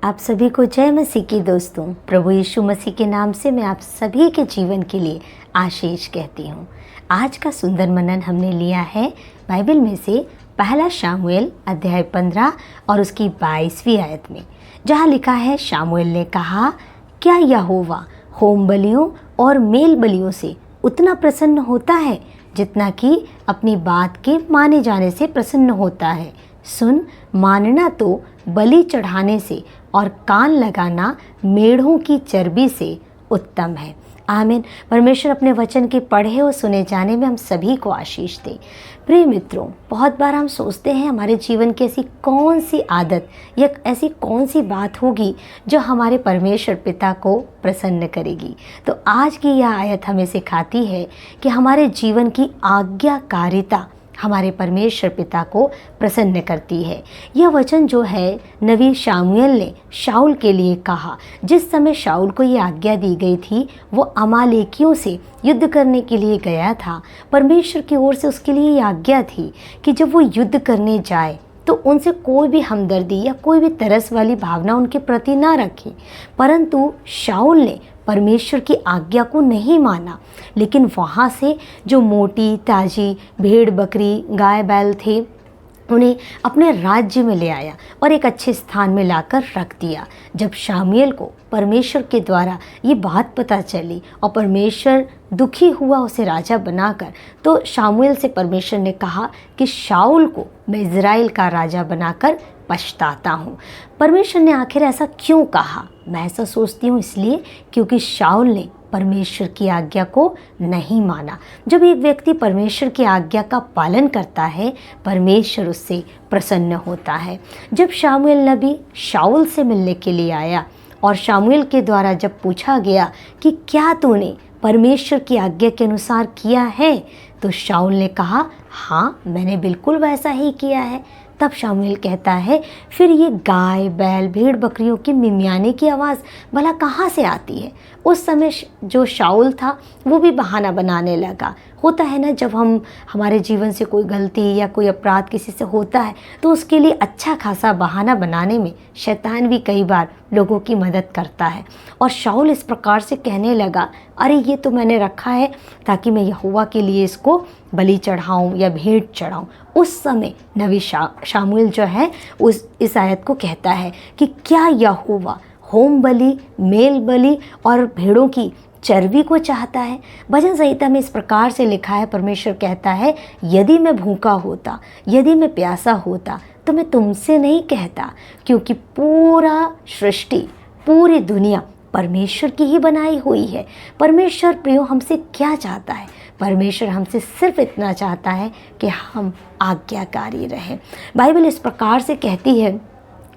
आप सभी को जय मसीह की दोस्तों। प्रभु यीशु मसीह के नाम से मैं आप सभी के जीवन के लिए आशीष कहती हूँ। आज का सुंदर मनन हमने लिया है बाइबल में से पहला शामुएल अध्याय 15 और उसकी 22वीं आयत में, जहाँ लिखा है, शामुएल ने कहा, क्या यहोवा होम बलियों और मेल बलियों से उतना प्रसन्न होता है जितना कि अपनी बात के माने जाने से प्रसन्न होता है। सुन, मानना तो बलि चढ़ाने से और कान लगाना मेढ़ों की चर्बी से उत्तम है। आमीन। परमेश्वर अपने वचन के पढ़े और सुने जाने में हम सभी को आशीष दे। प्रिय मित्रों, बहुत बार हम सोचते हैं हमारे जीवन की ऐसी कौन सी आदत या ऐसी कौन सी बात होगी जो हमारे परमेश्वर पिता को प्रसन्न करेगी। तो आज की यह आयत हमें सिखाती है कि हमारे जीवन की आज्ञाकारिता हमारे परमेश्वर पिता को प्रसन्न करती है। यह वचन जो है नबी शामुएल ने शाऊल के लिए कहा। जिस समय शाऊल को ये आज्ञा दी गई थी, वो अमालेकियों से युद्ध करने के लिए गया था। परमेश्वर की ओर से उसके लिए ये आज्ञा थी कि जब वो युद्ध करने जाए तो उनसे कोई भी हमदर्दी या कोई भी तरस वाली भावना उनके प्रति ना रखे। परंतु शाऊल ने परमेश्वर की आज्ञा को नहीं माना, लेकिन वहाँ से जो मोटी ताजी भेड़ बकरी गाय बैल थे उन्हें अपने राज्य में ले आया और एक अच्छे स्थान में लाकर रख दिया। जब शामुएल को परमेश्वर के द्वारा ये बात पता चली और परमेश्वर दुखी हुआ उसे राजा बनाकर, तो शामुएल से परमेश्वर ने कहा कि शाऊल को मैं इज़राइल का राजा बनाकर पछताता हूँ। परमेश्वर ने आखिर ऐसा क्यों कहा? मैं ऐसा सोचती हूँ इसलिए क्योंकि शाऊल ने परमेश्वर की आज्ञा को नहीं माना। जब एक व्यक्ति परमेश्वर की आज्ञा का पालन करता है, परमेश्वर उससे प्रसन्न होता है। जब शामुएल नबी शाऊल से मिलने के लिए आया और शामुएल के द्वारा जब पूछा गया कि क्या तूने परमेश्वर की आज्ञा के अनुसार किया है, तो शाऊल ने कहा, हाँ, मैंने बिल्कुल वैसा ही किया है। तब शामुएल कहता है, फिर ये गाय बैल भेड़ बकरियों की मिमियाने की आवाज़ भला कहाँ से आती है? उस समय जो शाऊल था वो भी बहाना बनाने लगा। होता है ना, जब हम हमारे जीवन से कोई गलती या कोई अपराध किसी से होता है तो उसके लिए अच्छा खासा बहाना बनाने में शैतान भी कई बार लोगों की मदद करता है। और शाऊल इस प्रकार से कहने लगा, अरे ये तो मैंने रखा है ताकि मैं यहोवा के लिए इसको बलि चढ़ाऊँ या भेंट चढ़ाऊँ। उस समय नबी शामुएल जो है इस आयत को कहता है कि क्या यहोवा होम बलि मेल बलि और भेड़ों की चर्बी को चाहता है? भजन संहिता में इस प्रकार से लिखा है, परमेश्वर कहता है, यदि मैं भूखा होता, यदि मैं प्यासा होता तो मैं तुमसे नहीं कहता, क्योंकि पूरा सृष्टि पूरी दुनिया परमेश्वर की ही बनाई हुई है। परमेश्वर प्रियो हमसे क्या चाहता है? परमेश्वर हमसे सिर्फ इतना चाहता है कि हम आज्ञाकारी रहें। बाइबल इस प्रकार से कहती है,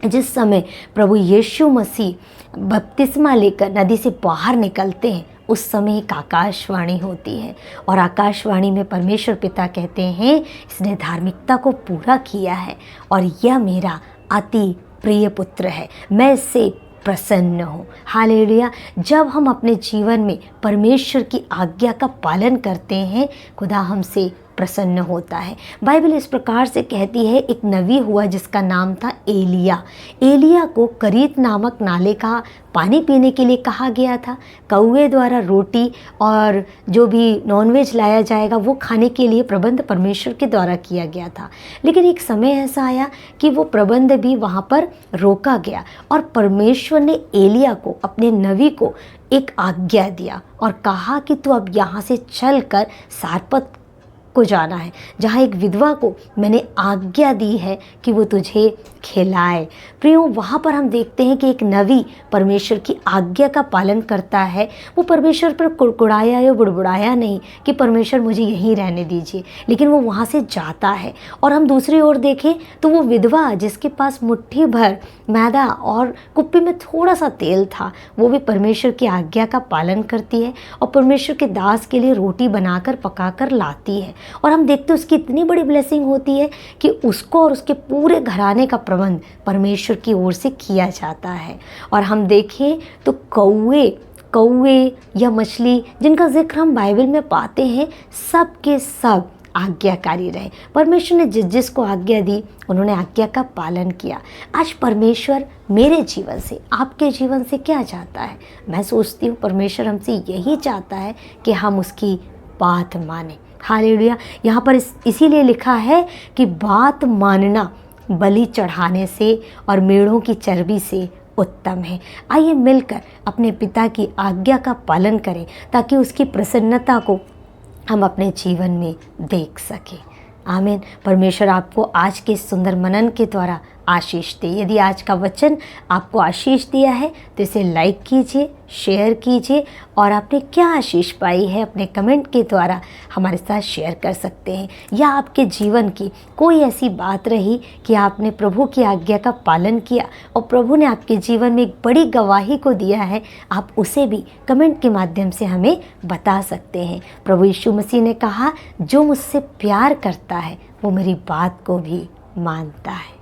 जिस समय प्रभु यीशु मसीह बपतिस्मा लेकर नदी से बाहर निकलते हैं, उस समय एक आकाशवाणी होती है और आकाशवाणी में परमेश्वर पिता कहते हैं, इसने धार्मिकता को पूरा किया है और यह मेरा अति प्रिय पुत्र है, मैं इससे प्रसन्न हूँ। हालेलुया। जब हम अपने जीवन में परमेश्वर की आज्ञा का पालन करते हैं, खुदा हमसे प्रसन्न होता है। बाइबल इस प्रकार से कहती है, एक नबी हुआ जिसका नाम था एलिया। एलिया को करीत नामक नाले का पानी पीने के लिए कहा गया था। कौवे द्वारा रोटी और जो भी नॉनवेज लाया जाएगा वो खाने के लिए प्रबंध परमेश्वर के द्वारा किया गया था। लेकिन एक समय ऐसा आया कि वो प्रबंध भी वहाँ पर रोका गया और परमेश्वर ने एलिया को, अपने नबी को, एक आज्ञा दिया और कहा कि तू अब यहाँ से चल कर सारपत को जाना है, जहाँ एक विधवा को मैंने आज्ञा दी है कि वो तुझे खिलाए। प्रियो, वहाँ पर हम देखते हैं कि एक नबी परमेश्वर की आज्ञा का पालन करता है। वो परमेश्वर पर कुड़कुड़ाया या बुड़बुड़ाया नहीं कि परमेश्वर मुझे यहीं रहने दीजिए, लेकिन वो वहाँ से जाता है। और हम दूसरी ओर देखें तो वो विधवा जिसके पास मुट्ठी भर मैदा और कुप्पी में थोड़ा सा तेल था, वो भी परमेश्वर की आज्ञा का पालन करती है और परमेश्वर के दास के लिए रोटी बनाकर पकाकर लाती है। और हम देखते हैं उसकी इतनी बड़ी ब्लेसिंग होती है कि उसको और उसके पूरे घराने का प्रबंध परमेश्वर की ओर से किया जाता है। और हम देखें तो कौवे या मछली जिनका जिक्र हम बाइबल में पाते हैं, सब के सब आज्ञाकारी रहे। परमेश्वर ने जिस जिसको आज्ञा दी उन्होंने आज्ञा का पालन किया। आज परमेश्वर मेरे जीवन से, आपके जीवन से क्या चाहता है? मैं सोचती हूँ परमेश्वर हमसे यही चाहता है कि हम उसकी बात माने। हालेलुया। यहाँ पर इसीलिए लिखा है कि बात मानना बलि चढ़ाने से और मेढ़ों की चर्बी से उत्तम है। आइए मिलकर अपने पिता की आज्ञा का पालन करें ताकि उसकी प्रसन्नता को हम अपने जीवन में देख सकें। आमीन। परमेश्वर आपको आज के सुंदर मनन के द्वारा आशीष दे। यदि आज का वचन आपको आशीष दिया है तो इसे लाइक कीजिए, शेयर कीजिए और आपने क्या आशीष पाई है अपने कमेंट के द्वारा हमारे साथ शेयर कर सकते हैं। या आपके जीवन की कोई ऐसी बात रही कि आपने प्रभु की आज्ञा का पालन किया और प्रभु ने आपके जीवन में एक बड़ी गवाही को दिया है, आप उसे भी कमेंट के माध्यम से हमें बता सकते हैं। प्रभु यीशु मसीह ने कहा, जो मुझसे प्यार करता है वो मेरी बात को भी मानता है।